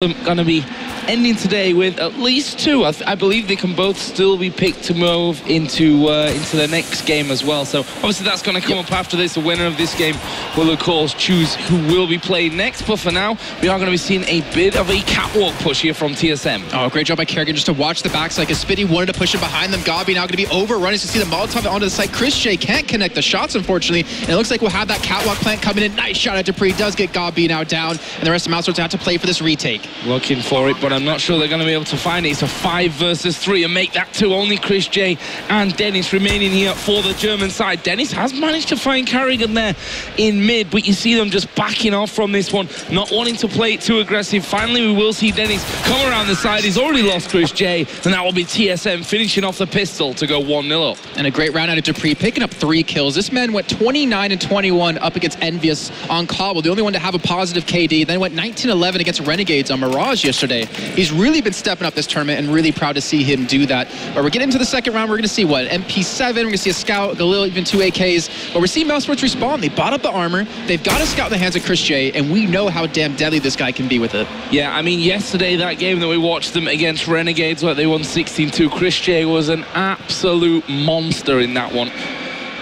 Going to be ending today with at least two. I believe they can both still be picked to move into the next game as well. So obviously that's going to come up after this. The winner of this game will of course choose who will be playing next. But for now, we are going to be seeing a bit of a catwalk push here from TSM. Oh, great job by Kerrigan just to watch the backside. As Spitty wanted to push it behind them. Gabi now going to be overrunning to see the Molotov onto the site. Chris J can't connect the shots, unfortunately. And it looks like we'll have that catwalk plant coming in. Nice shot at Dupree. Does get Gabi now down. And the rest of mousesports have to play for this retake. Looking for it, but I'm not sure they're going to be able to find it. It's a 5 versus 3 and make that 2. Only Chris J and Dennis remaining here for the German side. Dennis has managed to find Kerrigan there in mid, but you see them just backing off from this one, not wanting to play it too aggressive. Finally, we will see Dennis come around the side. He's already lost Chris J, and that will be TSM finishing off the pistol to go 1-0 up. And a great round out of Dupree, picking up 3 kills. This man went 29 and 21 up against Envious on Cobble, the only one to have a positive KD. Then went 19-11 against Renegades on Mirage yesterday. He's really been stepping up this tournament and really proud to see him do that. But we're getting into the second round. We're going to see what? MP7, we're going to see a Scout, Galil, even 2 AKs. But we're seeing mousesports respawn. They bought up the armor. They've got a Scout in the hands of Chris J, and we know how damn deadly this guy can be with it. Yeah, I mean, yesterday, that game that we watched them against Renegades, where they won 16-2, Chris J was an absolute monster in that one,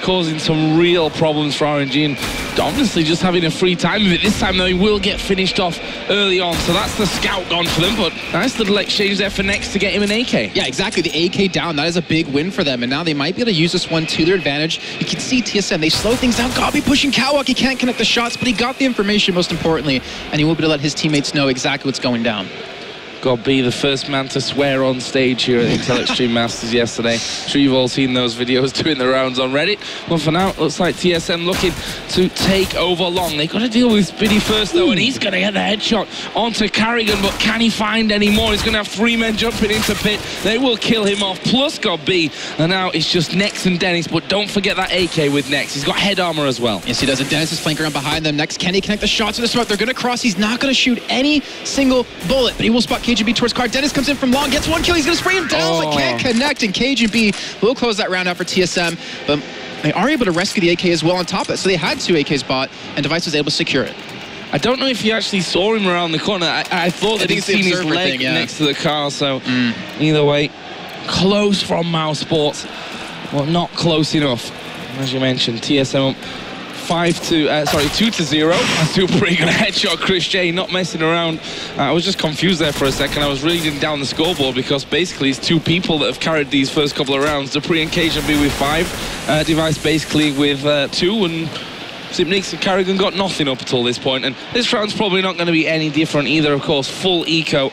causing some real problems for RNG and obviously just having a free time of it. This time, though, he will get finished off early on. So that's the Scout gone for them, but nice little exchange there for Next to get him an AK. Yeah, exactly. The AK down, that is a big win for them. And now they might be able to use this one to their advantage. You can see TSM, they slow things down. Gabi pushing Catwalk. He can't connect the shots, but he got the information, most importantly, and he will be able to let his teammates know exactly what's going down. Got to be the first man to swear on stage here at Intel Extreme Masters yesterday. I'm sure you've all seen those videos doing the rounds on Reddit. Well, for now, it looks like TSM looking to take over long. They've got to deal with Spitty first, though, and he's going to get the headshot onto Kerrigan, but can he find any more? He's going to have 3 men jumping into pit. They will kill him off, plus got B. And now it's just Nex and Dennis, but don't forget that AK with Nex. He's got head armor as well. Yes, he does. And Dennis is flanking around behind them. Next, can he connect the shots to the smoke? They're going to cross. He's not going to shoot any single bullet, but he will spot KGB towards car. Dennis comes in from long, gets 1 kill. He's going to spray him down, but can't connect. And KGB will close that round out for TSM. But they are able to rescue the AK as well on top of it. So they had 2 AKs bought, and Device was able to secure it. I don't know if you actually saw him around the corner. I thought that he'd seen his leg next to the car. So either way, close from mousesports. Well, not close enough. As you mentioned, TSM up 2-0. That's Dupree gonna headshot Chris J, not messing around. I was just confused there for a second. I was reading down the scoreboard because basically it's 2 people that have carried these first couple of rounds. Dupree and KGB with 5, Device basically with 2, and Zipnix and Kerrigan got nothing up until this point. And this round's probably not going to be any different either. Of course, full eco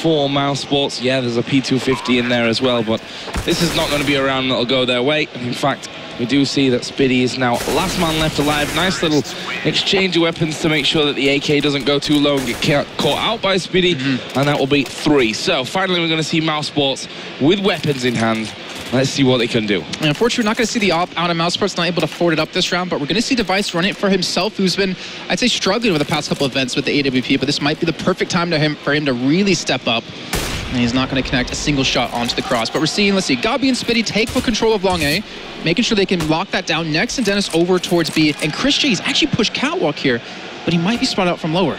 for mousesports. Yeah, there's a P250 in there as well, but this is not going to be a round that'll go their way. And in fact, we do see that Spitty is now last man left alive. Nice little exchange of weapons to make sure that the AK doesn't go too low and get caught out by Spitty, and that will be 3. So finally, we're going to see mousesports with weapons in hand. Let's see what they can do. And unfortunately, we're not going to see the op out of mousesports, not able to forward it up this round, but we're going to see Device run it for himself, who's been, I'd say, struggling with the past couple of events with the AWP, but this might be the perfect time for him to really step up. And he's not going to connect a single shot onto the cross. But we're seeing, let's see, Gabi and Spitty take full control of long A, making sure they can lock that down. Next, and Dennis over towards B. And Chris J, he's actually pushed Catwalk here, but he might be spotted out from lower.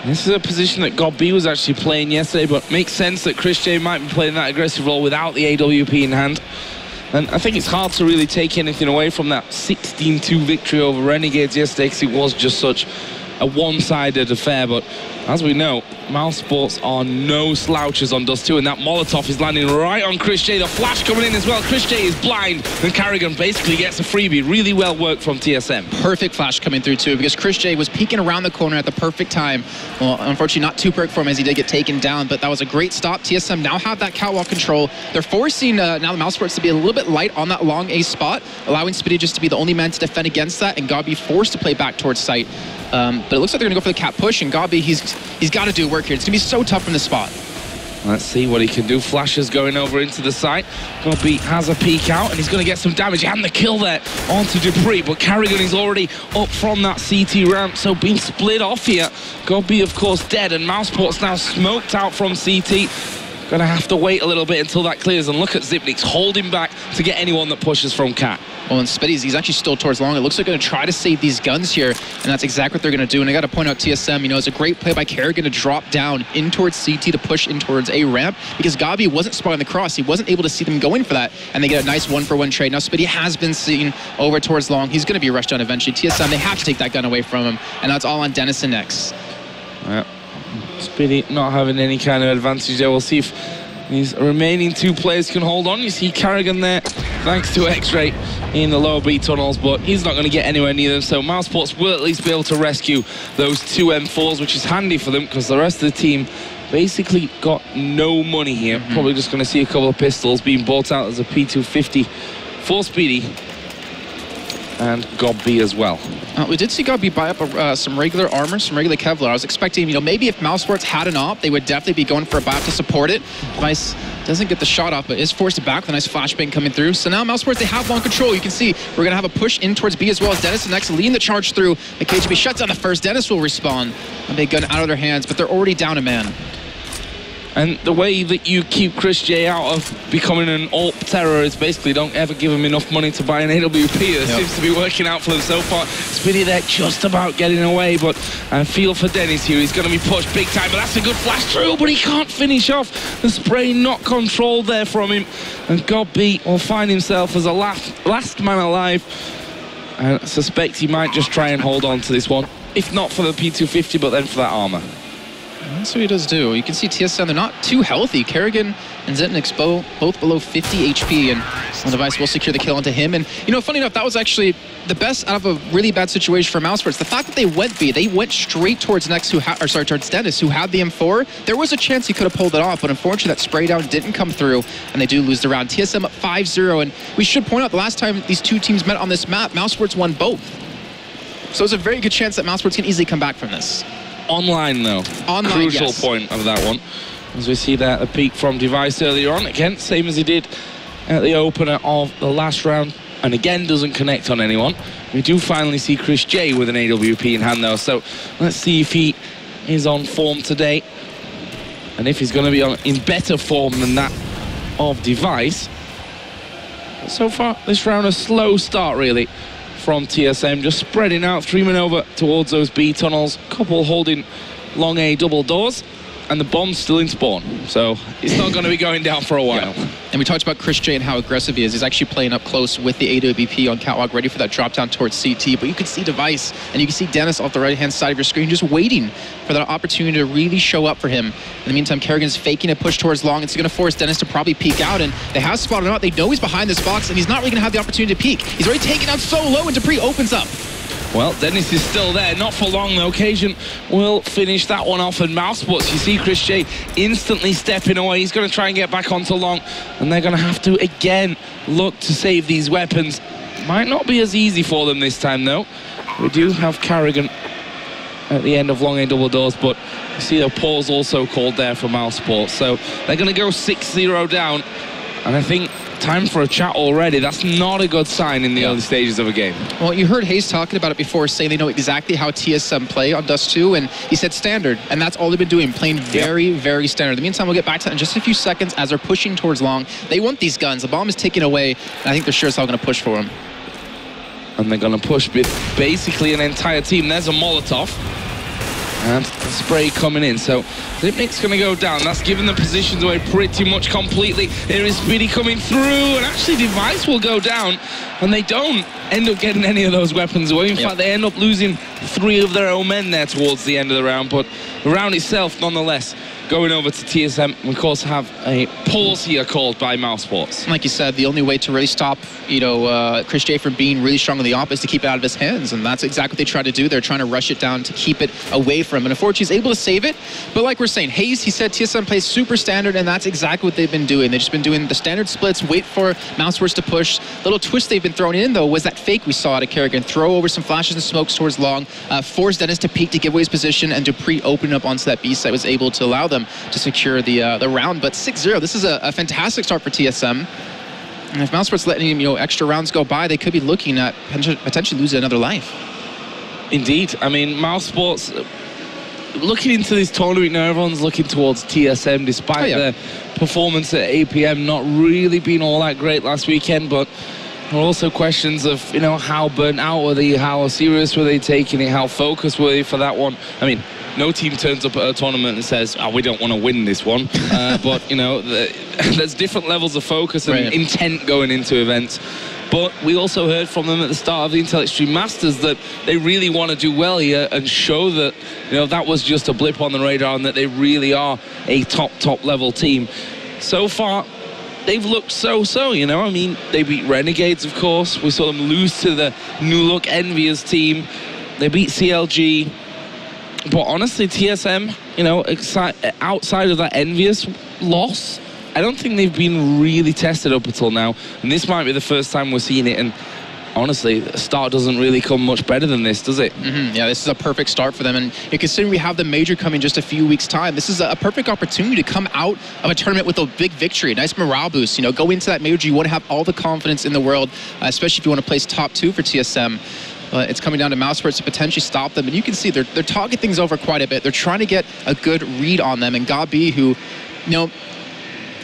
This is a position that Gabi was actually playing yesterday, but makes sense that Chris J might be playing that aggressive role without the AWP in hand. And I think it's hard to really take anything away from that 16-2 victory over Renegades yesterday, because it was just such a one-sided affair. But as we know, mousesports are no slouches on Dust2, and that Molotov is landing right on Chris J. The flash coming in as well. Chris J is blind, and Kerrigan basically gets a freebie. Really well worked from TSM. Perfect flash coming through too, because Chris J was peeking around the corner at the perfect time. Well, unfortunately not too perfect for him as he did get taken down, but that was a great stop. TSM now have that catwalk control. They're forcing now the mousesports to be a little bit light on that long A spot, allowing Spitty just to be the only man to defend against that, and Gabi forced to play back towards site. But it looks like they're going to go for the cap push, and Gabi, he's got to do work here. It's going to be so tough from this spot. Let's see what he can do. Flashes going over into the site. Gabi has a peek out, and he's going to get some damage and the kill there onto Dupree. But Kerrigan is already up from that CT ramp, so being split off here. Gabi, of course, dead, and mousesports now smoked out from CT. Gonna have to wait a little bit until that clears, and look at Zipnik's holding back to get anyone that pushes from Cat. Well, and Spitty's, he's actually still towards long. It looks like they're going to try to save these guns here, and that's exactly what they're going to do. And I got to point out TSM, you know, it's a great play by Kerrigan to drop down in towards CT to push in towards A ramp, because Gabi wasn't spotting the cross. He wasn't able to see them going for that, and they get a nice 1-for-1 trade. Now Spitty has been seen over towards long. He's going to be rushed down eventually. TSM, they have to take that gun away from him, and that's all on Dennison next. Yeah. Spitty not having any kind of advantage there. We'll see if these remaining two players can hold on. You see Kerrigan there, thanks to X-Ray in the lower B tunnels, but he's not going to get anywhere near them. So mousesports will at least be able to rescue those two M4s, which is handy for them because the rest of the team basically got no money here. Probably just going to see a couple of pistols being bought out as a P250 for Speedy and Gob B as well. We did see Gob B buy up some regular armor, some regular Kevlar. I was expecting, you know, maybe if mousesports had an op, they would definitely be going for a buy up to support it. Vice doesn't get the shot off, but is forced back with a nice flashbang coming through. So now mousesports, they have long control. You can see we're going to have a push in towards B as well as Dennis next leading the charge through. The KGB shuts down the first. Dennis will respawn. A big gun out of their hands, but they're already down a man. And the way that you keep Chris J out of becoming an AWP terror is basically don't ever give him enough money to buy an AWP. That seems to be working out for them so far. Spinny there just about getting away, but I feel for Dennis here. He's going to be pushed big time, but that's a good flash through, but he can't finish off. The spray not controlled there from him. And Gob B will find himself as a last man alive. And I suspect he might just try and hold on to this one. If not for the P250, but then for that armor. That's what he does do. You can see TSM, they're not too healthy. Kerrigan and Zetnik's both below 50 HP, and the device will secure the kill onto him. And, you know, funny enough, that was actually the best out of a really bad situation for mousesports. The fact that they went B, they went straight towards Nex, towards Dennis, who had the M4. There was a chance he could have pulled it off, but unfortunately that spray down didn't come through, and they do lose the round. TSM up 5-0, and we should point out the last time these two teams met on this map, mousesports won both. So there's a very good chance that mousesports can easily come back from this. Online though, crucial point of that one, as we see that a peek from Device earlier on, again same as he did at the opener of the last round, and again doesn't connect on anyone. We do finally see Chris J with an AWP in hand though, so let's see if he is on form today and if he's going to be in better form than that of Device. But so far this round a slow start really from TSM, just spreading out, 3 men over towards those B tunnels, couple holding long A double doors, and the bomb's still in spawn, so it's not going to be going down for a while. Yeah. And we talked about Chris J and how aggressive he is. He's actually playing up close with the AWP on catwalk, ready for that drop down towards CT, but you can see Device, and you can see Dennis off the right-hand side of your screen, just waiting for that opportunity to really show up for him. In the meantime, Kerrigan's faking a push towards long. It's going to force Dennis to probably peek out, and they have spotted him out. They know he's behind this box, and he's not really going to have the opportunity to peek. He's already taken out so low, and Dupree opens up. Well, Dennis is still there, not for long though. Occasion will finish that one off, and mousesports, you see Chris J instantly stepping away. He's going to try and get back onto long, and they're going to have to again look to save these weapons. Might not be as easy for them this time though. We do have Kerrigan at the end of long A double doors, but you see the pause also called there for mousesports, so they're going to go 6-0 down, and I think time for a chat already. That's not a good sign in the early stages of a game. Well, you heard Hayes talking about it before, saying they know exactly how TSM play on Dust2, and he said standard, and that's all they've been doing, playing very, very standard. In the meantime, we'll get back to that in just a few seconds as they're pushing towards long. They want these guns. The bomb is taken away, and I think they're sure as hell going to push for them. And they're going to push with basically an entire team. There's a Molotov. And the spray coming in, so Zipnik's going to go down. That's given the positions away pretty much completely. Here is Speedy coming through, and actually Device will go down, and they don't end up getting any of those weapons away. In fact, they end up losing 3 of their own men there towards the end of the round, but the round itself, nonetheless, going over to TSM, we of course have a pause here called by mousesports. Like you said, the only way to really stop, you know, Chris J from being really strong on the op is to keep it out of his hands, and that's exactly what they try to do. They're trying to rush it down to keep it away from him, and unfortunately he's able to save it. But like we're saying, Hayes, he said TSM plays super standard, and that's exactly what they've been doing. They've just been doing the standard splits, wait for mousesports to push. The little twist they've been throwing in, though, was that fake we saw out of Kerrigan. Throw over some flashes and smokes towards long, force Dennis to peek to give away his position, and Dupree opening up onto that B site was able to allow them to secure the round. But 6-0, this is a fantastic start for TSM. And if mousesports letting extra rounds go by, they could be looking at potentially losing another life. Indeed. I mean, mousesports looking into this tournament now, everyone's looking towards TSM, despite their performance at APM not really being all that great last weekend. But there are also questions of, you know, how burnt out were they, how serious were they taking it, how focused were they for that one. I mean, no team turns up at a tournament and says, oh, we don't want to win this one. But, you know, there's different levels of focus and intent going into events. But we also heard from them at the start of the Intel Extreme Masters that they really want to do well here and show that, you know, that was just a blip on the radar and that they really are a top level team. So far, they've looked so-so, you know. I mean, they beat Renegades, of course. We saw them lose to the new look Envious team. They beat CLG. But honestly, TSM, you know, outside of that Envious loss, I don't think they've been really tested up until now. And this might be the first time we're seeing it. And honestly, the start doesn't really come much better than this, does it? Yeah, this is a perfect start for them. And considering we have the major coming just a few weeks' time, this is a perfect opportunity to come out of a tournament with a big victory, a nice morale boost. You know, go into that major, you want to have all the confidence in the world, especially if you want to place top 2 for TSM. But it's coming down to mousesports to potentially stop them. And you can see they're talking things over quite a bit. They're trying to get a good read on them. And Gabi, who, you know,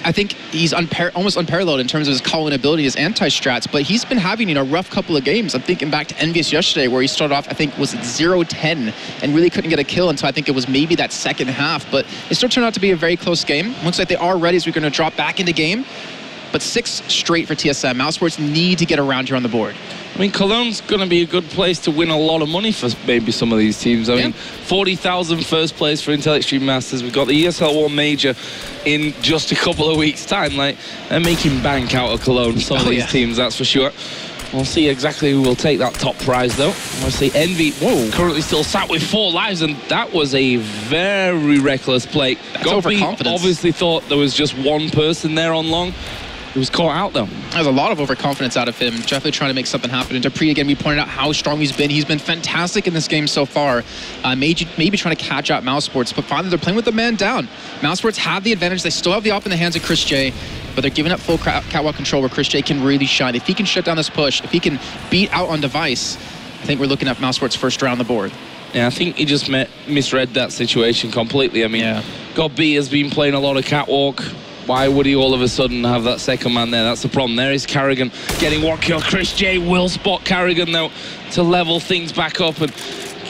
I think he's almost unparalleled in terms of his calling ability, his anti-strats, but he's been having, you know, a rough couple of games. I'm thinking back to Envious yesterday, where he started off, I think, was it 0-10, and really couldn't get a kill until I think it was maybe that second half. But it still turned out to be a very close game. Looks like they are ready as we're going to drop back into game. But 6 straight for TSM. mousesports need to get around here on the board. I mean, Cologne's going to be a good place to win a lot of money for maybe some of these teams. I mean, 40,000 first place for Intel Extreme Masters. We've got the ESL 1 major in just a couple of weeks' time. Like, they're making bank out of Cologne, some of these teams, that's for sure. We'll see exactly who will take that top prize, though. We'll see Envy currently still sat with 4 lives, and that was a very reckless play. That's overconfidence. Obviously thought there was just one person there on long. He was caught out, though. There's a lot of overconfidence out of him. Definitely trying to make something happen. And Dupree, again, we pointed out how strong he's been. He's been fantastic in this game so far. Maybe trying to catch out mousesports, but finally they're playing with the man down. mousesports have the advantage. They still have the op in the hands of Chris J, but they're giving up full catwalk control where Chris J can really shine. If he can shut down this push, if he can beat out on device, I think we're looking at mousesports' first round on the board. Yeah, I think he just misread that situation completely. I mean, God B has been playing a lot of catwalk. Why would he all of a sudden have that second man there? That's the problem. There is Carrigan getting one kill. Chris J will spot Carrigan, though, to level things back up and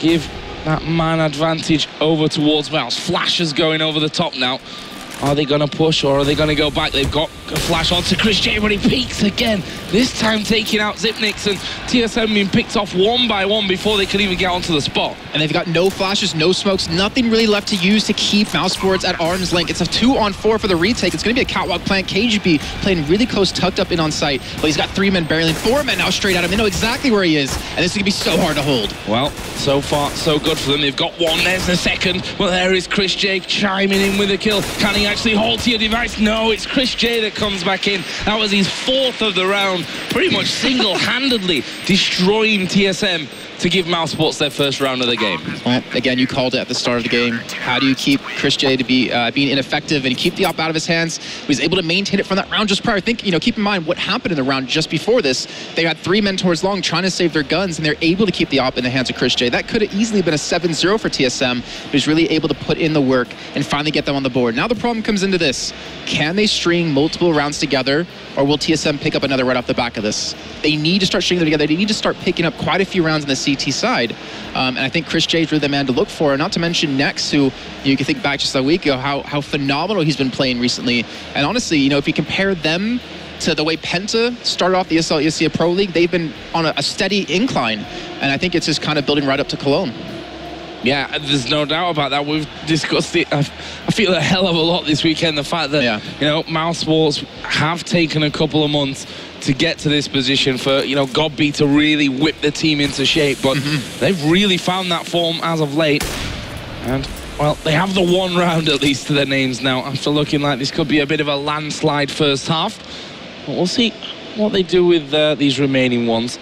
give that man advantage over towards Mouse. Flash is going over the top now. Are they going to push or are they going to go back? They've got a flash onto Chris J, but he peeks again. This time taking out Zipnix, and TSM being picked off one by one before they could even get onto the spot. And they've got no flashes, no smokes, nothing really left to use to keep mousesports at arm's length. It's a 2-on-4 for the retake. It's going to be a catwalk plant. KGB playing really close, tucked up in on site. But he's got 3 men barreling, 4 men now straight at him. They know exactly where he is, and this is going to be so hard to hold. Well, so far, so good for them. They've got one, there's the second. Well, there is Chris J chiming in with a kill. Can he actually hold to your device? No, it's Chris J that comes back in. That was his 4th of the round, pretty much single-handedly destroying TSM to give mousesports their first round of the game. Well, again, you called it at the start of the game. How do you keep Chris J to be being ineffective and keep the op out of his hands? He was able to maintain it from that round just prior. Think, you know, keep in mind what happened in the round just before this. They had 3 men towards long trying to save their guns, and they're able to keep the op in the hands of Chris J. That could have easily been a 7-0 for TSM, but he's really able to put in the work and finally get them on the board. Now the problem comes into this. Can they string multiple rounds together, or will TSM pick up another right off the back of this? They need to start stringing them together. They need to start picking up quite a few rounds on the CT side. And I think Chris J is really the man to look for, not to mention Nex, who you can think back just a week ago, how phenomenal he's been playing recently. And honestly, you know, if you compare them to the way Penta started off the ESL Pro League, they've been on a steady incline. And I think it's just kind of building right up to Cologne. Yeah, there's no doubt about that. We've discussed it, I feel, a hell of a lot this weekend. The fact that, you know, mousesports have taken a couple of months to get to this position for, you know, Godby to really whip the team into shape. But they've really found that form as of late. And, well, they have the 1 round at least to their names now, after looking like this could be a bit of a landslide first half. But we'll see what they do with these remaining ones.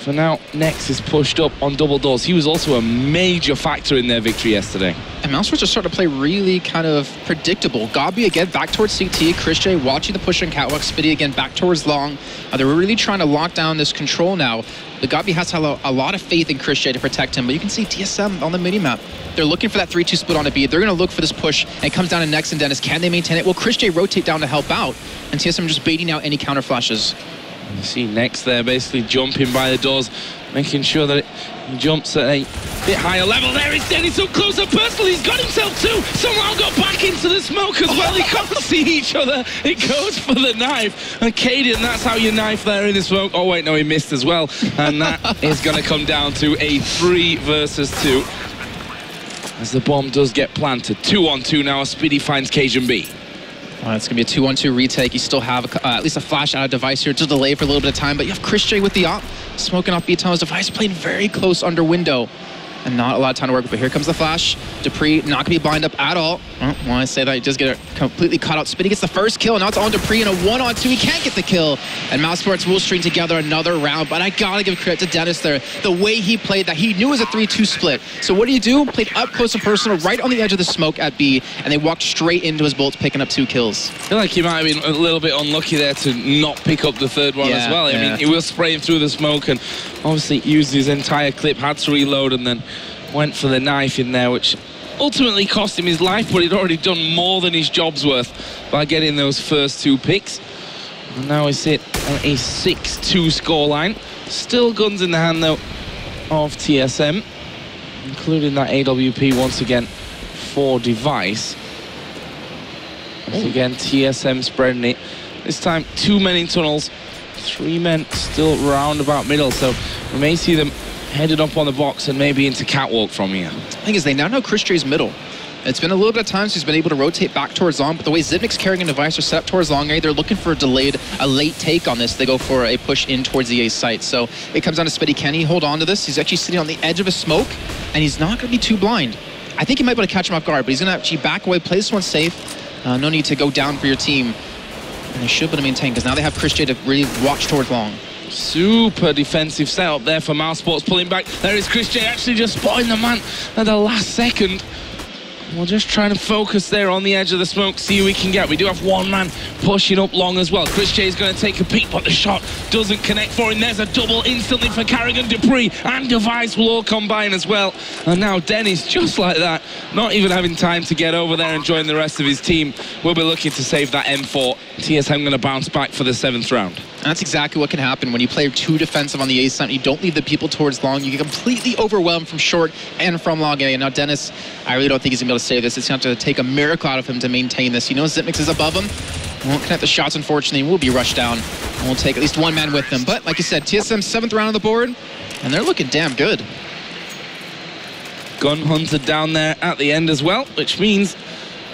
For now, Nex is pushed up on double doors. He was also a major factor in their victory yesterday. And mousesports are starting to play really kind of predictable. Gabi again back towards CT. Chris J watching the push on catwalk. Spitty again back towards long. They're really trying to lock down this control now. The Gabi has to have a lot of faith in Chris J to protect him. But you can see TSM on the minimap. They're looking for that 3-2 split on a B. They're going to look for this push. And it comes down to Nex and Dennis. Can they maintain it? Will Chris J rotate down to help out? And TSM just baiting out any counter flashes. You see Nex there basically jumping by the doors, making sure that he jumps at a bit higher level. There is Dennis up close and personal. He's got himself too. Somehow got back into the smoke as well. They can't see each other. It goes for the knife. And Caden, that's how you knife there in the smoke. Oh wait, no, he missed as well. And that is going to come down to a 3 versus 2. As the bomb does get planted. 2-on-2 now. Speedy finds Cajun B. It's going to be a 2-on-2 retake. You still have at least a flash out of device here to delay for a little bit of time, but you have Chris J with the op, smoking off B-Tunnel's device, playing very close under window. And not a lot of time to work with. But here comes the flash. Dupree not going to be blind up at all. Well, when I say that, he does get it completely caught out. Spitty gets the first kill. Now it's on Dupree in a 1-on-2. He can't get the kill. And mousesports will string together another round. But I got to give credit to Dennis there. The way he played that, he knew it was a 3-2 split. So what do? Played up close and personal, right on the edge of the smoke at B. And they walked straight into his bolts, picking up 2 kills. I feel like he might have been a little bit unlucky there to not pick up the third one as well. I mean, he was spraying through the smoke and obviously used his entire clip, had to reload, and then went for the knife in there, which ultimately cost him his life, but he'd already done more than his job's worth by getting those first 2 picks. And now we sit on a 6-2 scoreline. Still guns in the hand, though, of TSM, including that AWP once again for device. Once again, TSM spreading it. This time, 2 men in tunnels, 3 men still round about middle, so we may see them headed up on the box and maybe into catwalk from here. The thing is, they now know Chris J's middle. It's been a little bit of time since he's been able to rotate back towards long, but the way Zipnik's carrying a device are set up towards long A, they're looking for a late take on this. They go for a push in towards the A site. So it comes down to Spitty. Can he hold on to this? He's actually sitting on the edge of a smoke, and he's not going to be too blind. I think he might be able to catch him off guard, but he's going to actually back away, play this one safe. No need to go down for your team. And they should be able to maintain, because now they have Chris J to really watch towards long. Super defensive setup there for mousesports, pulling back. There is Chris J actually just spotting the man at the last second. We're just trying to focus there on the edge of the smoke, see who we can get. We do have 1 man pushing up long as well. Chris J is going to take a peek, but the shot doesn't connect for him. There's a double instantly for Carrigan. Dupree and Device will all combine as well. And now Dennis, just like that, not even having time to get over there and join the rest of his team, will be looking to save that M4. TSM going to bounce back for the 7th round. And that's exactly what can happen when you play 2 defensive on the A side. You don't leave the people towards long. You get completely overwhelmed from short and from long A. And now Dennis, I really don't think he's going to be able to save this. It's going to have to take a miracle out of him to maintain this. He knows Zipnix is above him. Won't connect the shots, unfortunately. Will be rushed down. And we'll take at least 1 man with them. But like you said, TSM 7th round on the board, and they're looking damn good. Gun hunted down there at the end as well, which means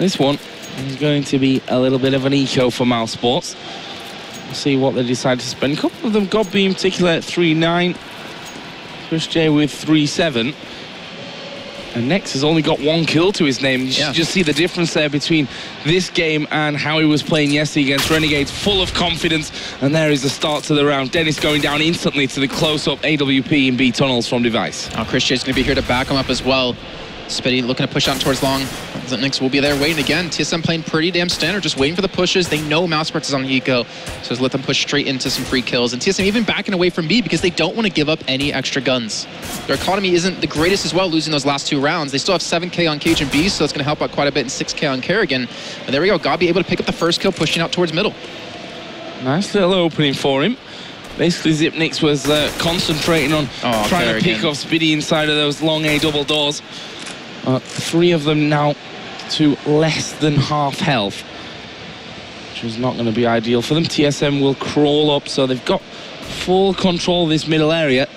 this one is going to be a little bit of an eco for mousesports. See what they decide to spend. A couple of them, Godby in particular at 3-9, Chris J with 3-7, and Nex has only got 1 kill to his name. You should just see the difference there between this game and how he was playing yesterday against Renegades, full of confidence. And there is the start to the round. Dennis going down instantly to the close-up AWP in B tunnels from device. Chris J is going to be here to back him up as well. Spitty looking to push on towards long. Zipnix will be there waiting again. TSM playing pretty damn standard, just waiting for the pushes. They know mousesports is on the eco, so just let them push straight into some free kills. And TSM even backing away from B because they don't want to give up any extra guns. Their economy isn't the greatest as well, losing those last 2 rounds. They still have 7K on Cajun B, so it's going to help out quite a bit, and 6K on Carrigan. But there we go, Gabi able to pick up the first kill, pushing out towards middle. Nice little opening for him. Basically, Zipnix was concentrating on trying to pick off Spitty inside of those long A double doors. 3 of them now to less than half health, which is not going to be ideal for them. TSM will crawl up, so they've got full control of this middle area,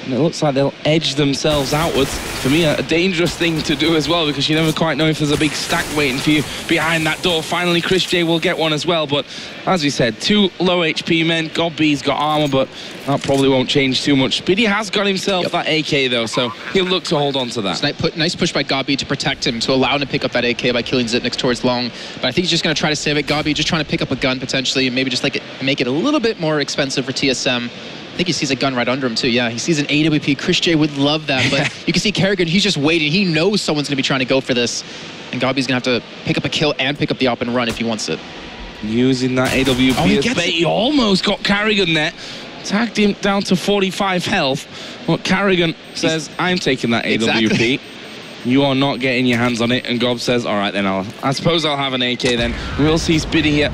and it looks like they'll edge themselves outwards. For me, a dangerous thing to do as well, because you never quite know if there's a big stack waiting for you behind that door. Finally, Chris J will get one as well, but as we said, 2 low HP men. Godby's got armor, but that probably won't change too much. But he has got himself that AK though, so he'll look to hold on to that. Nice push by Gabi to protect him, to allow him to pick up that AK by killing Zipnix towards long. But I think he's just going to try to save it. Gabi just trying to pick up a gun potentially, and maybe just make it a little bit more expensive for TSM. think he sees a gun right under him too. Yeah, he sees an AWP. Chris J would love that, but you can see Kerrigan, he's just waiting. He knows someone's going to be trying to go for this. And Gobby's going to have to pick up a kill and pick up the op and run if he wants it. Using that AWP as bait. He almost got Kerrigan there. Tagged him down to 45 health. But Kerrigan says, I'm taking that AWP. Exactly. You are not getting your hands on it. And Gob says, all right, then I suppose I'll have an AK then. We'll see Spiddy here.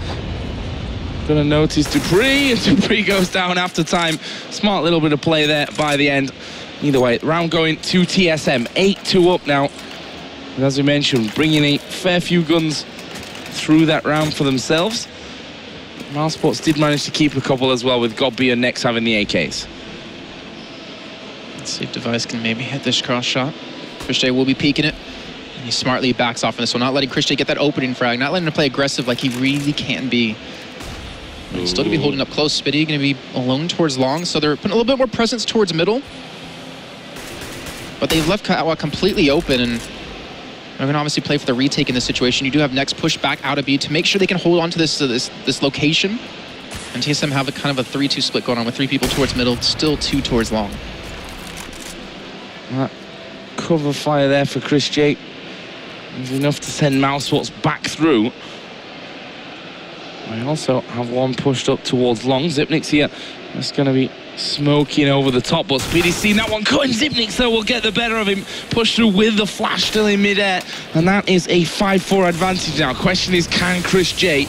Gonna notice Dupree, and Dupree goes down after time. Smart little bit of play there by the end. Either way, round going to TSM. 8-2 up now. And as we mentioned, bringing a fair few guns through that round for themselves. mousesports did manage to keep a couple as well, with Gobby and Nex having the AKs. Let's see if Device can maybe hit this cross shot. Chris J will be peeking it. And he smartly backs off on this one, not letting Chris J get that opening frag, not letting him play aggressive like he really can be. He's still going to be holding up close. Spiddy going to be alone towards long, so they're putting a little bit more presence towards middle. But they've left Katwa completely open, and they're going to obviously play for the retake in this situation. You do have Nex push back out of B to make sure they can hold on to this location. And TSM have a kind of a 3-2 split going on with 3 people towards middle, still 2 towards long. Cover fire there for Chris J is enough to send mousesports back through. I also have one pushed up towards long. Zipnik's here. That's going to be smoking over the top, but Speedy's seen that one cutting. Zipnik, though, will get the better of him. Push through with the flash still in midair, and that is a 5-4 advantage now. Question is, can Chris J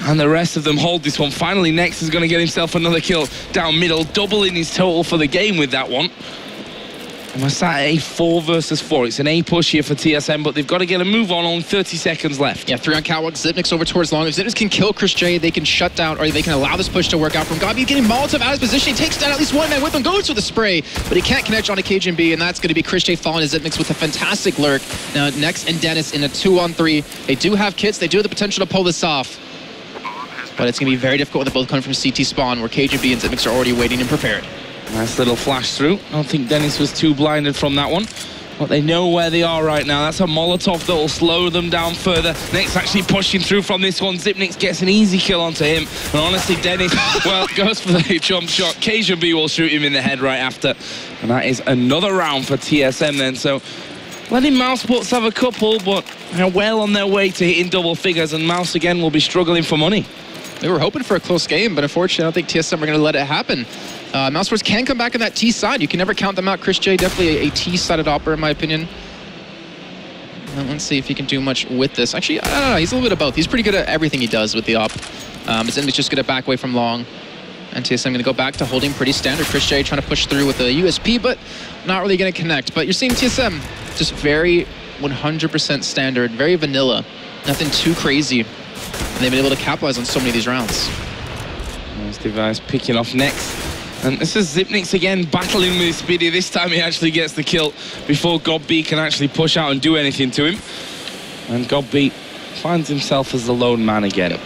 and the rest of them hold this one? Finally, Nex is going to get himself another kill down middle, doubling his total for the game with that one. And we're sat at a 4 versus 4. It's an A push here for TSM, but they've got to get a move on. Only 30 seconds left. Yeah, 3 on Catwalk. Zipnik's over towards long. If Zipnik can kill Chris J, they can shut down, or they can allow this push to work out from Gobby. Getting Molotov out of his position. He takes down at least one man with him, goes for the spray, but he can't connect on a KGB, and that's going to be Chris J falling to Zipnik's with a fantastic lurk. Now, Nex and Dennis in a 2-on-3. They do have kits. They do have the potential to pull this off. But it's going to be very difficult with both coming from CT spawn, where KGB and Zipnik's are already waiting and prepared. Nice little flash through. I don't think Dennis was too blinded from that one. But they know where they are right now. That's a Molotov that will slow them down further. Next actually pushing through from this one. Zipnik gets an easy kill onto him. And honestly, Dennis, well, goes for the jump shot. KGB will shoot him in the head right after. And that is another round for TSM then. So letting mousesports have a couple, but they're well on their way to hitting double figures. And Mouse again will be struggling for money. They were hoping for a close game, but unfortunately, I don't think TSM are going to let it happen. mousesports can come back on that T side. You can never count them out. Chris J, definitely a T-sided opera, in my opinion. Let's see if he can do much with this. Actually, I don't know. He's a little bit of both. He's pretty good at everything he does with the op. Zen's just good at back away from long. And TSM going to go back to holding pretty standard. Chris J trying to push through with the USP, but not really going to connect. But you're seeing TSM just very 100% standard, very vanilla. Nothing too crazy. And they've been able to capitalize on so many of these rounds. Nice Device picking off next. And this is Zipnik's again battling with Speedy. This time he actually gets the kill before Gobby can actually push out and do anything to him. And Gobby finds himself as the lone man again. Yep.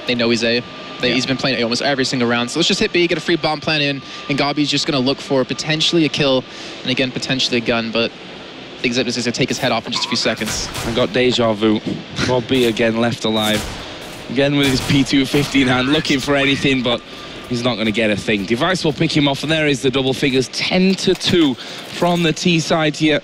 They know he's A. He's been playing A almost every single round. So let's just hit B, get a free bomb plant in, and Gobby's just going to look for potentially a kill, and again, potentially a gun, but I think Zipnik's going to take his head off in just a few seconds. I got deja vu. Gobby again left alive. Again with his P250 in hand, looking for anything, but he's not going to get a thing. Device will pick him off, and there is the double figures. 10-2 from the T side here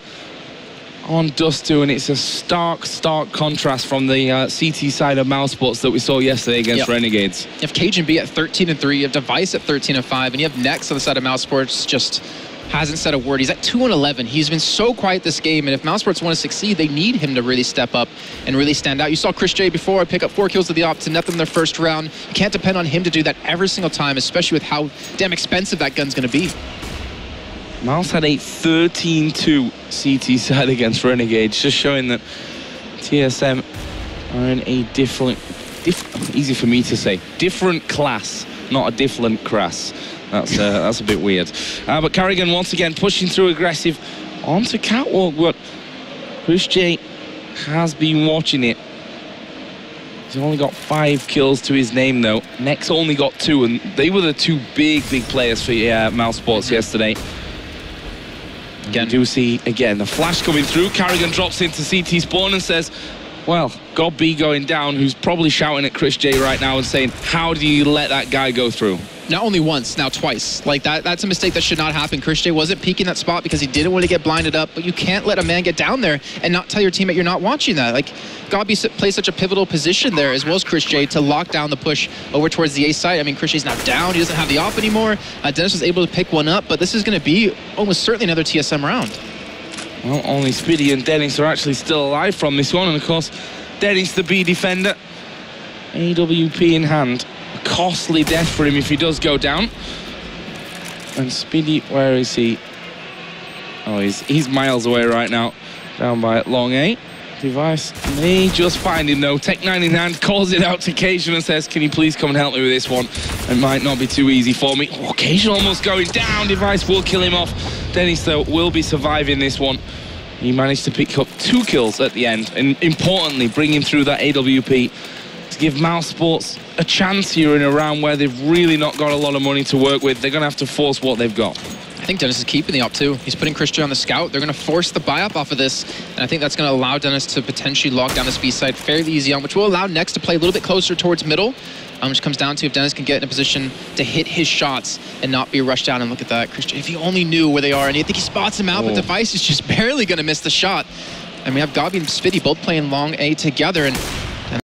on Dust2, and it's a stark contrast from the CT side of mousesports that we saw yesterday against Renegades. You have Cajun B at 13-3, you have Device at 13-5, and you have Nex on the side of mousesports just hasn't said a word. He's at 2-11. He's been so quiet this game, and if mousesports want to succeed, they need him to really step up and really stand out. You saw Chris J before pick up 4 kills to the op to net them their first round. You can't depend on him to do that every single time, especially with how damn expensive that gun's going to be. Mouse had a 13-2 CT side against Renegades, just showing that TSM are in a different, easy for me to say, different class, not a different crass. That's a bit weird. But Kerrigan once again pushing through aggressive onto Catwalk, but Chris J has been watching it. He's only got 5 kills to his name though. Nex only got 2, and they were the 2 big players for mousesports yesterday. Again, we do see again the flash coming through. Kerrigan drops into CT spawn and says, Well, God B going down, who's probably shouting at Chris J right now and saying, how do you let that guy go through? Not only once, now twice. Like, that's a mistake that should not happen. Chris J wasn't peeking that spot because he didn't want to get blinded up, but you can't let a man get down there and not tell your teammate you're not watching that. Like, God B plays such a pivotal position there, as well as Chris J, to lock down the push over towards the A side. I mean, Chris J's now down. He doesn't have the op anymore. Dennis was able to pick one up, but this is going to be almost certainly another TSM round. Well, only Spiddy and Dennis are actually still alive from this one, and of course, Dennis, the B defender, AWP in hand. A costly death for him if he does go down. And Spiddy, where is he? Oh, he's miles away right now. Down by long A. Device may just find him though. Tech 9 in hand, calls it out to Cajun and says, can you please come and help me with this one? It might not be too easy for me. Oh, Cajun almost going down. Device will kill him off. Dennis, though, will be surviving this one. He managed to pick up 2 kills at the end, and importantly, bring him through that AWP to give mousesports a chance here in a round where they've really not got a lot of money to work with. They're going to have to force what they've got. I think Dennis is keeping the op too. He's putting Christian on the scout. They're going to force the buy-up off of this, and I think that's going to allow Dennis to potentially lock down this B side fairly easy on, which will allow Next to play a little bit closer towards middle. Which comes down to if Dennis can get in a position to hit his shots and not be rushed down. And look at that, Christian, if he only knew where they are, and you think he spots him out, but Device is just barely going to miss the shot. And we have Gabi and Spiddy both playing long A together, and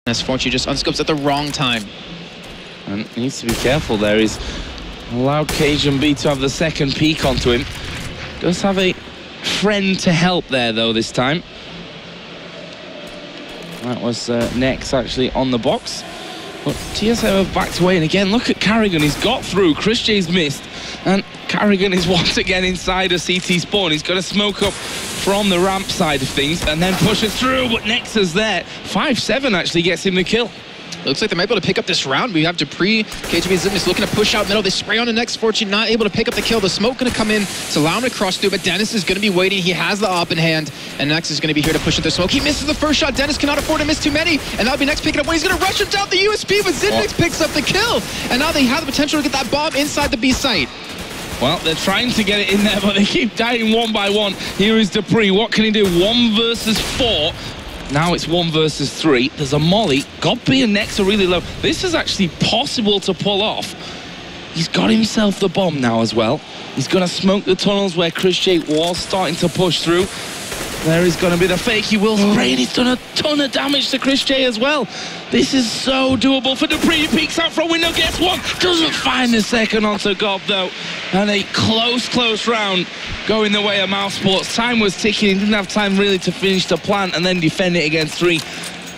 Dennis fortunately just unscopes at the wrong time. And he needs to be careful there. He's allowed Cajun B to have the second peek onto him. Does have a friend to help there, though, this time. That was Nex actually on the box. But TSM have backed away, and again, look at Carrigan. He's got through. Chris J's missed, and Carrigan is once again inside a CT spawn. He's going to smoke up from the ramp side of things and then pushes through, but Nexa's there. 5-7 actually gets him the kill. Looks like they might be able to pick up this round. We have Dupree, KGB and Zipnis looking to push out middle. They spray on the Next. Fortune not able to pick up the kill. The smoke going to come in to allow him to cross through, but Dennis is going to be waiting. He has the op in hand, and Next is going to be here to push at the smoke. He misses the first shot. Dennis cannot afford to miss too many, and that'll be Next picking up when he's going to rush him down the USP, but Zipnis picks up the kill, and now they have the potential to get that bomb inside the B site. Well, they're trying to get it in there, but they keep dying one by one. Here is Dupree. What can he do? 1 versus 4. Now it's 1 versus 3. There's a molly. Godby and Nex are really low. This is actually possible to pull off. He's got himself the bomb now as well. He's going to smoke the tunnels where Chris J was starting to push through. There is going to be the fake. He will spray, and he's done a ton of damage to Chris J as well. This is so doable for Dupree. He peeks out from window, gets one. Doesn't find the second onto Gob, though. And a close round going the way of mousesports. Time was ticking. He didn't have time really to finish the plant and then defend it against 3.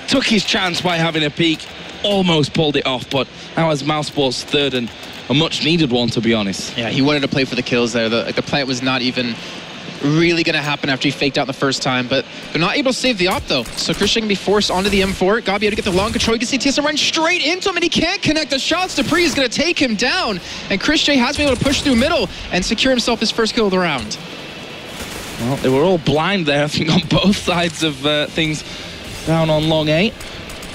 Took his chance by having a peek. Almost pulled it off, but that was mousesports' third and a much-needed one, to be honest. Yeah, he wanted to play for the kills there. The plant was not even really going to happen after he faked out the first time, but they're not able to save the op though. So Christian can be forced onto the M4. Gabi able to get the long control. You can see TSM run straight into him, and he can't connect the shots. Dupree is going to take him down, and Chris J has been able to push through middle and secure himself his first kill of the round. Well, they were all blind there, I think, on both sides of things down on long 8.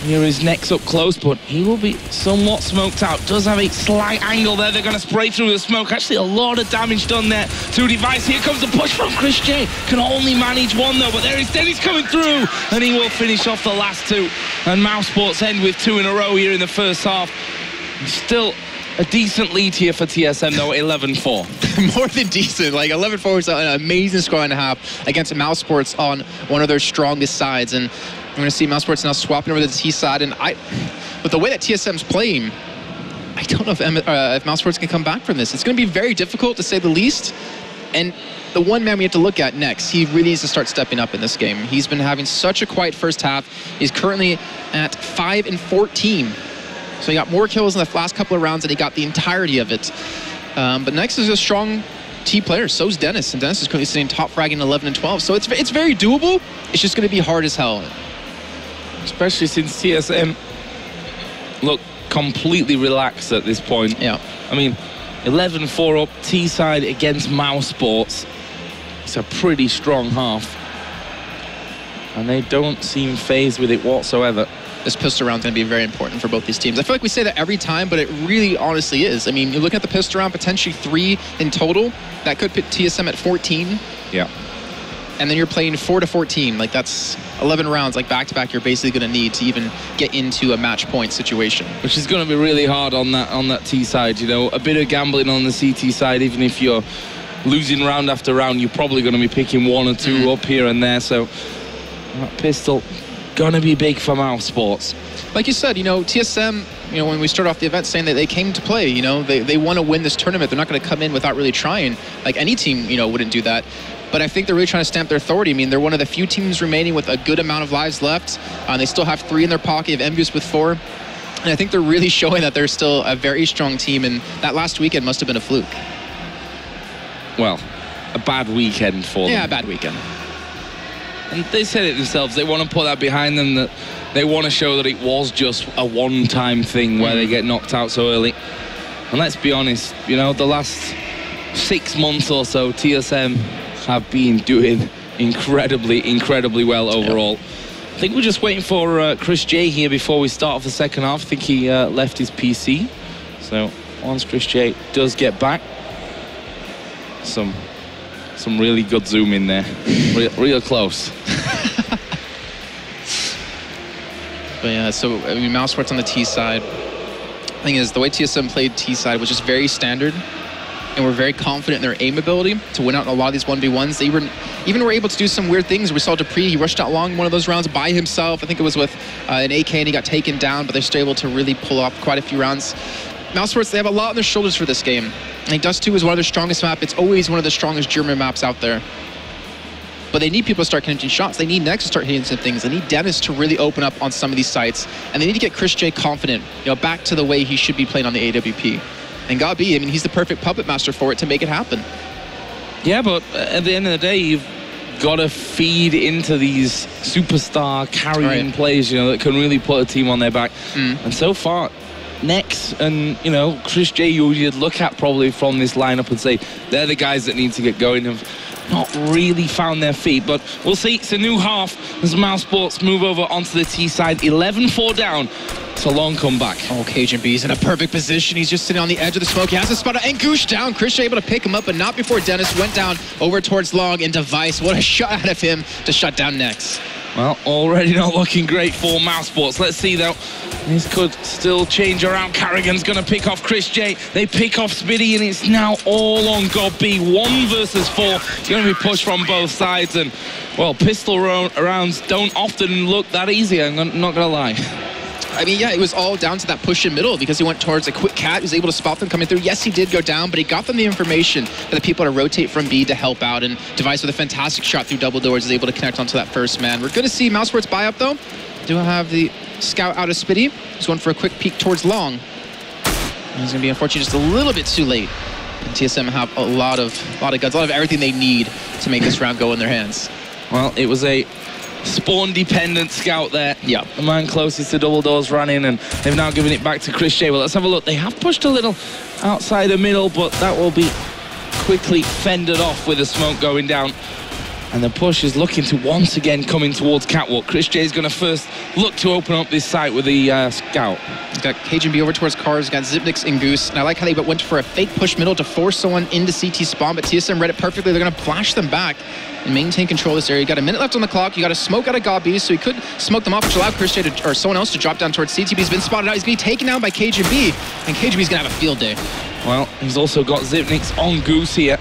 Here is Nex up close, but he will be somewhat smoked out. Does have a slight angle there. They're going to spray through the smoke. Actually, a lot of damage done there to Device. Here comes the push from Chris J. Can only manage one, though, but there is Dennis coming through, and he will finish off the last 2. And mousesports end with 2 in a row here in the first half. Still a decent lead here for TSM, though, 11-4. More than decent. Like, 11-4 is an amazing score and a half against mousesports on one of their strongest sides. And we're going to see mousesports now swapping over to the T side. And with the way that TSM's playing, I don't know if mousesports can come back from this. It's going to be very difficult, to say the least. And the one man we have to look at next, he really needs to start stepping up in this game. He's been having such a quiet first half. He's currently at 5-14. So he got more kills in the last couple of rounds, and he got the entirety of it. But Nex is a strong T player. So is Dennis, and Dennis is currently sitting top fragging 11-12. So it's very doable. It's just going to be hard as hell. Especially since TSM look completely relaxed at this point. Yeah. I mean, 11-4 up, T side against mousesports. It's a pretty strong half. And they don't seem phased with it whatsoever. This pistol round is going to be very important for both these teams. I feel like we say that every time, but it really honestly is. I mean, you look at the pistol round, potentially 3 in total. That could put TSM at 14. Yeah. and then you're playing 4 to 14. Like, that's 11 rounds, like back-to-back, you're basically going to need to even get into a match point situation. Which is going to be really hard on that T side, you know. A bit of gambling on the CT side, even if you're losing round after round, you're probably going to be picking 1 or 2 up here and there. So that pistol going to be big for mousesports. Like you said, you know, TSM, you know, when we started off the event saying that they came to play, you know, they want to win this tournament. They're not going to come in without really trying. Like any team, you know, wouldn't do that. But I think they're really trying to stamp their authority. I mean, they're one of the few teams remaining with a good amount of lives left. They still have 3 in their pocket. You have Envious with 4. And I think they're really showing that they're still a very strong team. And that last weekend must have been a fluke. Well, a bad weekend for them. Yeah, a bad weekend. And they said it themselves. They want to put that behind them, that they want to show that it was just a one-time thing where they get knocked out so early. And let's be honest, you know, the last 6 months or so, TSM have been doing incredibly well overall. Yep. I think we're just waiting for Chris J here before we start off the second half. I think he left his PC. So once Chris J does get back, some really good zoom in there, real close. But yeah, so I mean, mousesports on the T side. The thing is, the way TSM played T side was just very standard, and we're very confident in their aim ability to win out in a lot of these 1v1s. They even were able to do some weird things. We saw Dupree, he rushed out long one of those rounds by himself. I think it was with an AK, and he got taken down, but they're still able to really pull off quite a few rounds. mousesports, they have a lot on their shoulders for this game. I think Dust2 is one of their strongest maps. It's always one of the strongest German maps out there. But they need people to start connecting shots. They need Nex to start hitting some things. They need Dennis to really open up on some of these sites. And they need to get Chris J confident, you know, back to the way he should be playing on the AWP. And Gabi, I mean, he's the perfect puppet master for it to make it happen. Yeah, but at the end of the day, you've got to feed into these superstar carrying plays, you know, that can really put a team on their back. And so far, Nex and, you know, Chris J, you'd look at probably from this lineup and say they're the guys that need to get going. Have not really found their feet, but we'll see. It's a new half as mousesports move over onto the T side. 11-4 down. It's a long comeback. Oh, Cajun B's in a perfect position. He's just sitting on the edge of the smoke. He has a spot and Goosh down. Chris J able to pick him up, but not before Dennis went down over towards Long and Device. What a shot out of him to shut down Nex. Well, already not looking great for mousesports. Let's see, though. This could still change around. Carrigan's going to pick off Chris J. They pick off Spiddy, and it's now all on God B. 1 versus 4. It's going to be pushed from both sides. And, well, pistol rounds don't often look that easy. I'm not going to lie. I mean, yeah, it was all down to that push in middle because he went towards a quick cat. He was able to spot them coming through. Yes, he did go down, but he got them the information for the people to rotate from B to help out. And Device with a fantastic shot through double doors is able to connect onto that first man. We're going to see mousesports buy up, though. Do have the scout out of Spiddy. He's going for a quick peek towards Long. And he's going to be, unfortunately, just a little bit too late. And TSM have a lot of guns, a lot of everything they need to make this round go in their hands. Well, it was a spawn-dependent scout there. Yeah. The man closest to double doors ran in, and they've now given it back to Chris J. Well, let's have a look. They have pushed a little outside the middle, but that will be quickly fended off with the smoke going down. And the push is looking to once again coming towards Catwalk. Chris J is going to first look to open up this site with the scout. He's got Cajun B over towards Cars, got Zipnix and Goose. And I like how they went for a fake push middle to force someone into CT spawn, but TSM read it perfectly. They're going to flash them back and maintain control of this area. You got a minute left on the clock. You got a smoke out of Gabi, so he could smoke them off, which allowed Chris J to, or someone else to drop down towards CT. He's been spotted out. He's going to be taken down by Cajun B, and Cajun B's going to have a field day. Well, he's also got Zipnix on Goose here,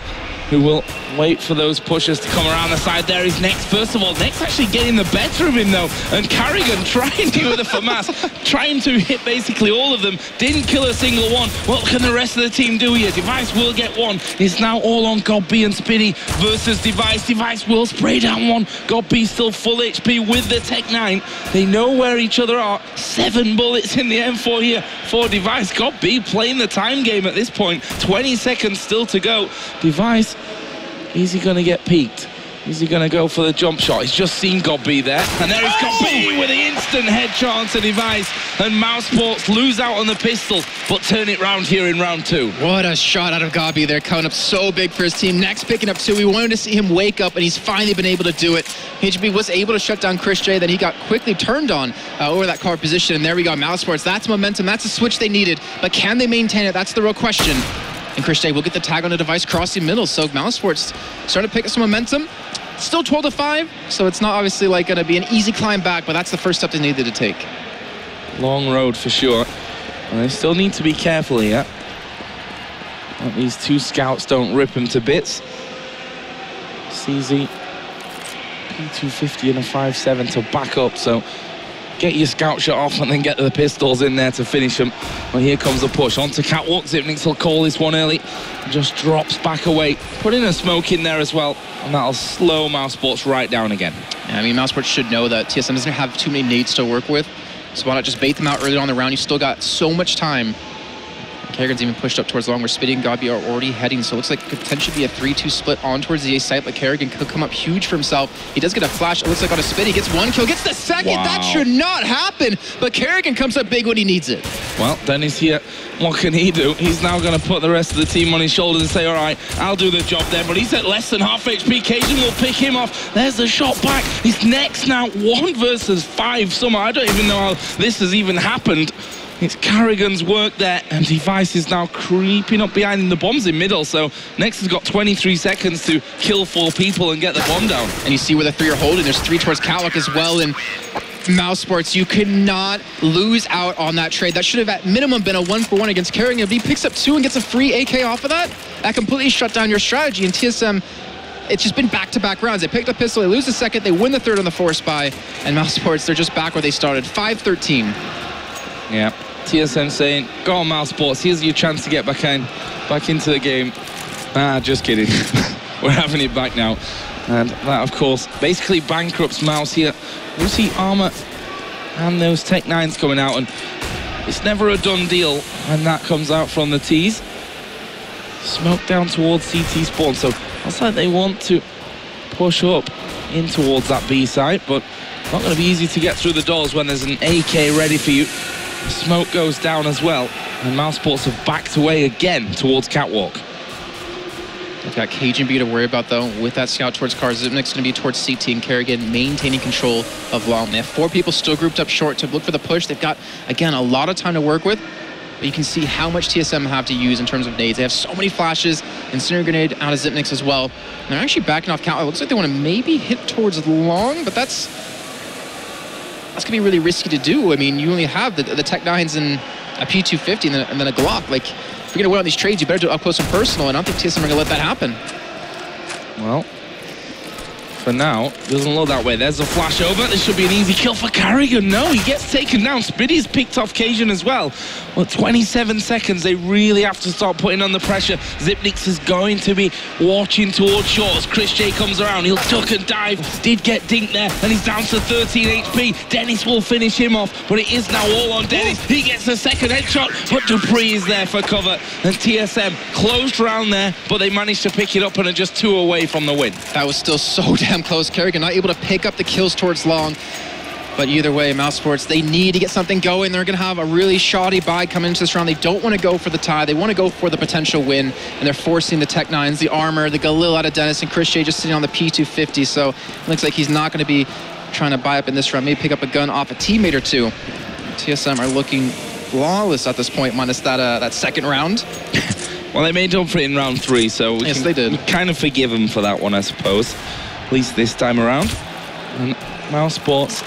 who will wait for those pushers to come around the side. There is Nex. First of all, Nex actually getting the better of him, though. And Carrigan trying to with a FAMAS, trying to hit basically all of them. Didn't kill a single one. What can the rest of the team do here? Device will get one. It's now all on God B and Spiddy versus Device. Device will spray down one. God B still full HP with the Tech 9. They know where each other are. 7 bullets in the M4 here for Device. God B playing the time game at this point. 20 seconds still to go. Device, is he going to get peaked? Is he going to go for the jump shot? He's just seen God B there. And there is God B with the instant headshot onto Device. And mousesports lose out on the pistol, but turn it round here in round 2. What a shot out of Gabi there, coming up so big for his team. Next picking up 2. We wanted to see him wake up, and he's finally been able to do it. HB was able to shut down Chris J, then he got quickly turned on over that car position, and there we go, mousesports. That's momentum, that's a switch they needed, but can they maintain it? That's the real question. And Chris J will get the tag on the Device crossing middle, so mousesports starting to pick up some momentum. Still 12-5, so it's not obviously like going to be an easy climb back, but that's the first step they needed to take. Long road for sure. And they still need to be careful here. That these two scouts don't rip them to bits. CZ, P250 and a 5.7 to back up, so get your scout shot off and then get the pistols in there to finish them. Well, here comes the push onto Catwalk. Zipnix will call this one early. Just drops back away. Put in a smoke in there as well, and that'll slow mousesports right down again. Yeah, I mean, mousesports should know that TSM doesn't have too many nades to work with, so why not just bait them out early on the round? You still got so much time. Kerrigan's even pushed up towards long, where Spitty and Gabi are already heading, so it looks like it could potentially be a 3-2 split on towards the A site, but Kerrigan could come up huge for himself. He does get a flash, it looks like on a Spitty, gets one kill, gets the second. Wow. That should not happen, but Kerrigan comes up big when he needs it. Well, Dennis here, what can he do? He's now going to put the rest of the team on his shoulders and say, all right, I'll do the job there, but he's at less than half HP. Cajun will pick him off. There's the shot back. He's next now, 1 versus 5 somehow. I don't even know how this has even happened. It's Carrigan's work there, and Device is now creeping up behind him. The bomb's in middle, so Nex has got 23 seconds to kill 4 people and get the bomb down. And you see where the 3 are holding. There's 3 towards Catwalk as well, and mousesports, you could not lose out on that trade. That should have at minimum been a 1-for-1 against Kerrigan. But he picks up 2 and gets a free AK off of that. That completely shut down your strategy, and TSM, it's just been back-to-back rounds. They picked up pistol, they lose the second, they win the third on the force buy, and mousesports, they're just back where they started, 5-13. Yeah, TSM saying, go on mousesports, here's your chance to get back into the game. Ah, just kidding. We're having it back now. And that, of course, basically bankrupts Mouse here. We'll see Armor and those Tech 9s coming out, and it's never a done deal when that comes out from the T's. Smoke down towards CT spawn, so looks like they want to push up in towards that B site, but not going to be easy to get through the doors when there's an AK ready for you. The smoke goes down as well, and mousesports have backed away again towards Catwalk. They've got Cajun B to worry about, though, with that scout towards cars. Zipnik's going to be towards CT, and Kerrigan maintaining control of long. They have 4 people still grouped up short to look for the push. They've got, again, a lot of time to work with, but you can see how much TSM have to use in terms of nades. They have so many flashes, incendiary grenade out of Zipnik's as well. And they're actually backing off Cal. It looks like they want to maybe hit towards long, but that's going to be really risky to do. I mean, you only have the Tech 9s and a P250 and then a Glock. Like, if you're going to win on these trades, you better do it up close and personal, and I don't think TSM are going to let that happen. Well, for now, doesn't look that way. There's a flash over. This should be an easy kill for Carrigan. No, he gets taken down. Spiddy's picked off Cajun as well. Well, 27 seconds. They really have to start putting on the pressure. Zipnix is going to be watching towards short as Chris J comes around. He'll duck and dive. Did get dinked there, and he's down to 13 HP. Dennis will finish him off, but it is now all on Dennis. He gets a second headshot, but Dupree is there for cover. And TSM closed around there, but they managed to pick it up and are just 2 away from the win. That was still so damn close. Kerrigan not able to pick up the kills towards long. But either way, mousesports, they need to get something going. They're going to have a really shoddy buy coming into this round. They don't want to go for the tie. They want to go for the potential win. And they're forcing the Tech 9s, the Armor, the Galil out of Dennis, and Chris J just sitting on the P250. So it looks like he's not going to be trying to buy up in this round. Maybe pick up a gun off a teammate or 2. TSM are looking flawless at this point, minus that second round. Well, they made up for it in round 3, so we can kind of forgive them for that one, I suppose. At least this time around. And mousesports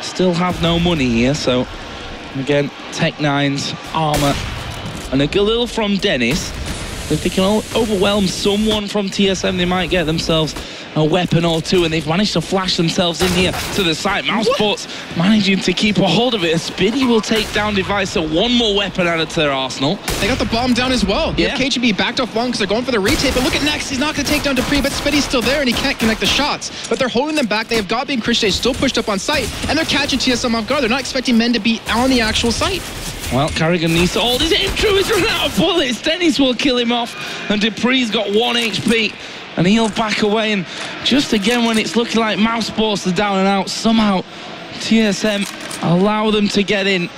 still have no money here, so again, Tech 9s, Armor, and a Galil from Dennis. If they can overwhelm someone from TSM, they might get themselves a weapon or 2, and they've managed to flash themselves in here to the site. Mousesports managing to keep a hold of it. Spiddy will take down Device, so 1 more weapon added to their arsenal. They got the bomb down as well. Yeah. KGB backed off long because they're going for the retake, but look at Nex. He's not going to take down Dupree, but Spiddy's still there, and he can't connect the shots. But they're holding them back. They have Gabi and Chris J still pushed up on site, and they're catching TSM off guard. They're not expecting men to be on the actual site. Well, Carrigan needs to hold his aim true. He's run out of bullets. Dennis will kill him off, and Dupree's got 1 HP. And he'll back away, and just again when it's looking like mousesports are down and out, somehow TSM allow them to get in.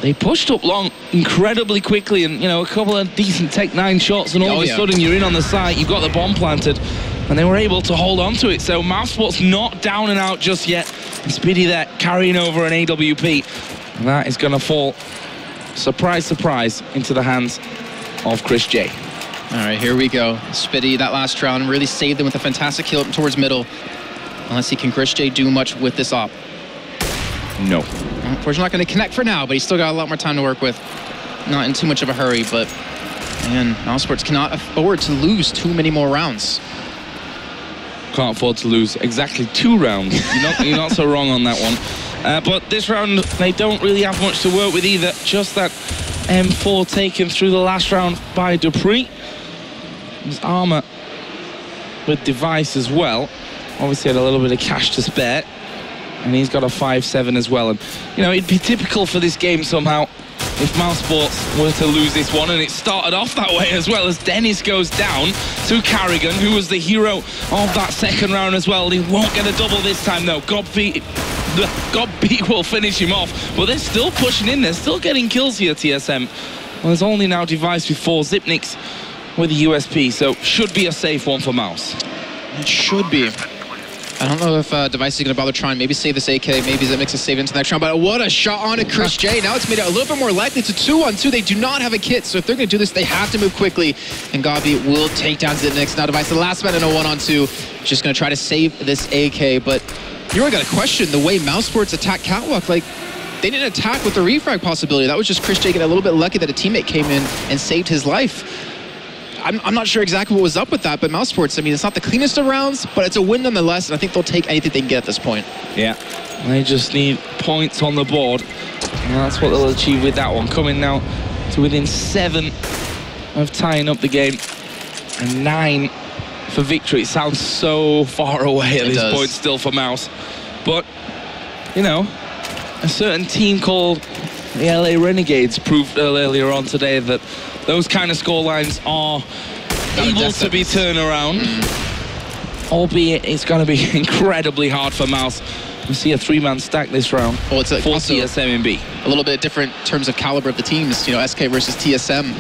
They pushed up long incredibly quickly, and you know, a couple of decent Tech 9 shots, and all of a sudden you're in on the site, you've got the bomb planted, and they were able to hold on to it. So mousesports not down and out just yet. And Spiddy there carrying over an AWP. And that is going to fall, surprise, surprise, into the hands of Chris J. All right, here we go. Spitty, that last round, really saved them with a fantastic kill up towards middle. Let's see, can Chris J do much with this op? No. Unfortunately, not going to connect for now, but he's still got a lot more time to work with. Not in too much of a hurry, but man, mousesports cannot afford to lose too many more rounds. Can't afford to lose exactly 2 rounds. You're not so wrong on that one. But this round, they don't really have much to work with either. Just that M4 taken through the last round by Dupree. His armor with Device as well. Obviously had a little bit of cash to spare. And he's got a 5-7 as well. And, you know, it'd be typical for this game somehow if mousesports were to lose this one, and it started off that way as well, as Dennis goes down to Carrigan, who was the hero of that second round as well. He won't get a double this time though. Godbeat will finish him off, but they're still pushing in, they're still getting kills here, TSM. Well, there's only now Device with 4, Zipniks with a USP, so should be a safe one for Mouse. It should be. I don't know if Device is going to bother trying. Maybe save this AK. Maybe Zipniks is saved into the next round. But what a shot on to Chris J. Now it's made it a little bit more likely. It's a 2-on-2. They do not have a kit. So if they're going to do this, they have to move quickly. And Gabi will take down Zipniks. Now Device, the last man in a 1-on-2. Just going to try to save this AK. But you really got to question the way mousesports attack Catwalk. Like, they didn't attack with the refrag possibility. That was just Chris J getting a little bit lucky that a teammate came in and saved his life. I'm not sure exactly what was up with that, but mousesports, I mean, it's not the cleanest of rounds, but it's a win nonetheless, and I think they'll take anything they can get at this point. Yeah, they just need points on the board, and that's what they'll achieve with that one. Coming now to within 7 of tying up the game, and 9 for victory. It sounds so far away at this point still for Mouse. But, you know, a certain team called the LA Renegades proved earlier on today that those kind of scorelines are able to be turned around, albeit it's going to be incredibly hard for Mouse. We see a 3-man stack this round for TSM and B. A little bit different in terms of caliber of the teams, you know, SK versus TSM.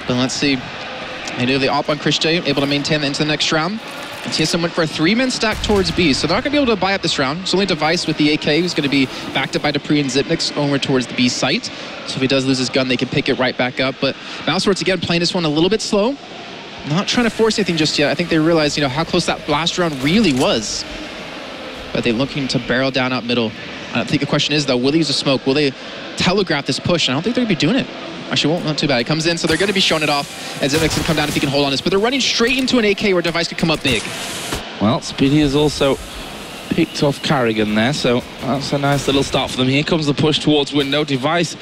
But let's see. They do the op on Chris J, able to maintain that into the next round. And TSM went for a 3-man stack towards B, so they're not going to be able to buy up this round. It's only Device with the AK who's going to be backed up by Dupree and Zipniks over towards the B site. So if he does lose his gun, they can pick it right back up. But mousesports, again, playing this one a little bit slow. Not trying to force anything just yet. I think they realize, you know, how close that last round really was. But they're looking to barrel down out middle. I think the question is, though, will they use a smoke? Will they telegraph this push? And I don't think they're going to be doing it. Actually, won't, not too bad. It comes in, so they're going to be showing it off. And Zipniks can come down if he can hold on this. But they're running straight into an AK where Device could come up big. Well, Speedy has also picked off Carrigan there, so that's a nice little start for them. Here comes the push towards window. Device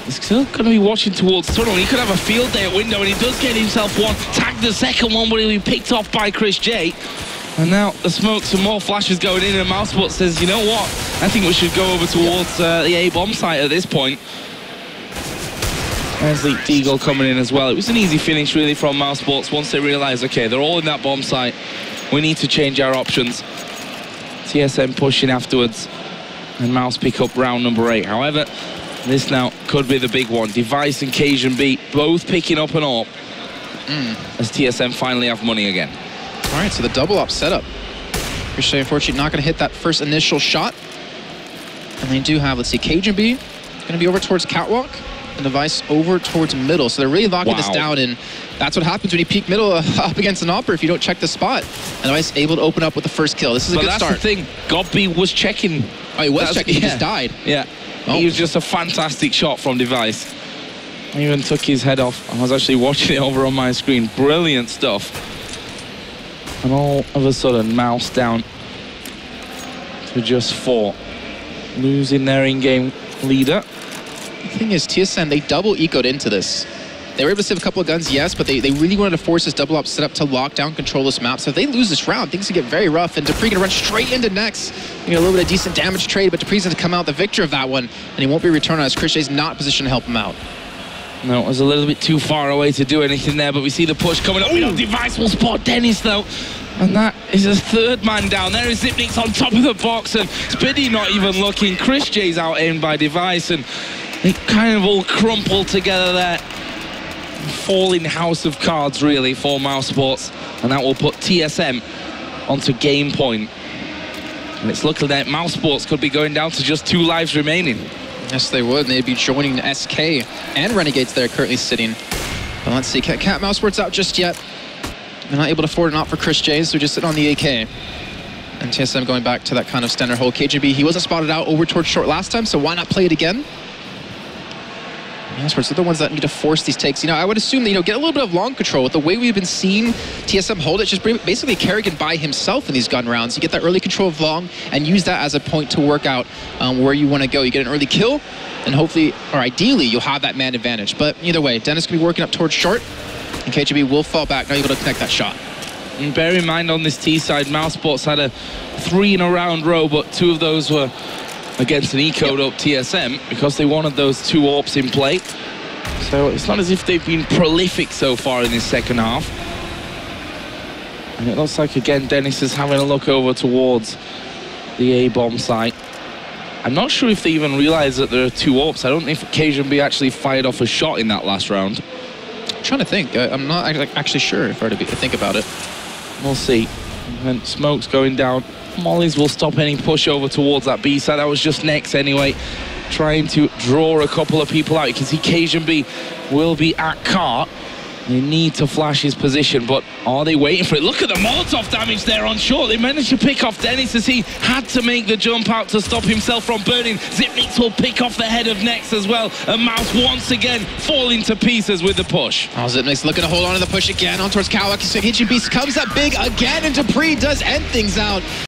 is still going to be watching towards tunnel. He could have a field day at window, and he does get himself one. Tagged the second one, but he'll be picked off by Chris J. And now the smoke, some more flashes going in, and mousesports says, you know what? I think we should go over towards the A-bomb site at this point. There's the Deagle coming in as well. It was an easy finish, really, from mousesports once they realized, okay, they're all in that bomb site. We need to change our options. TSM pushing afterwards, and Mouse pick up round number 8. However, this now could be the big one. Device and Cajun B both picking up an AWP as TSM finally have money again. All right, so the double op setup. Chris J, unfortunately, not going to hit that first initial shot. And they do have, let's see, Cajun B going to be over towards Catwalk, and Device over towards middle. So they're really locking this down, and that's what happens when you peek middle up against an opper if you don't check the spot. And Device able to open up with the first kill. This is a good start. That's the thing. Godby was checking. Oh, he was checking. He just died. Yeah. Oh. He was just a fantastic shot from Device. He even took his head off. I was actually watching it over on my screen. Brilliant stuff. And all of a sudden, Mouse down to just 4. Losing their in-game leader. The thing is, TSM, they double ecoed into this. They were able to save a couple of guns, yes, but they really wanted to force this double op setup to lock down, control this map. So if they lose this round, things can get very rough. And Dupree gonna run straight into Nex. You know, a little bit of decent damage trade, but Dupree's gonna come out the victor of that one, and he won't be returned as Chris J's not positioned to help him out. No, it was a little bit too far away to do anything there, but we see the push coming up. Device will spot Dennis, though. And that is a 3rd man down. There is Zipniks on top of the box, and Spiddy not even looking. Chris J's out-aimed by Device, and they kind of all crumpled together there. Falling house of cards, really, for mousesports. And that will put TSM onto game point. And it's looking that mousesports could be going down to just 2 lives remaining. Yes, they would. They'd be joining SK and Renegades there currently sitting. But let's see, can't mousesports out just yet. They're not able to afford an out for Chris J, so just sitting on the AK. And TSM going back to that kind of standard hold. KGB, he wasn't spotted out over towards short last time, so why not play it again? Mousesports are the ones that need to force these takes. I would assume that, get a little bit of long control. With the way we've been seeing TSM hold it, just basically Kerrigan by himself in these gun rounds. You get that early control of long and use that as a point to work out where you want to go. You get an early kill, and hopefully, or ideally, you'll have that man advantage. But either way, Dennis can be working up towards short, and KGB will fall back, not able to connect that shot. And bear in mind on this T side, mousesports had a 3 in a round row, but 2 of those were against an E-code up TSM because they wanted those 2 AWPs in play. So it's not as if they've been prolific so far in this second half. And it looks like, again, Dennis is having a look over towards the A-bomb site. I'm not sure if they even realize that there are 2 AWPs. I don't think KGB actually fired off a shot in that last round. I'm trying to think. I'm not actually sure if I were to think about it. We'll see. And smoke's going down. Mollies will stop any push over towards that B side. That was just next anyway. Trying to draw a couple of people out. You can see KGB will be at cart. They need to flash his position, but are they waiting for it? Look at the Molotov damage there on short. They managed to pick off Dennis as he had to make the jump out to stop himself from burning. Zipnix will pick off the head of Nex as well. And Mouse once again falling to pieces with the push. Oh, Zipnix looking to hold on to the push again on towards Kawak. So KGB comes up big again, and Dupree does end things out.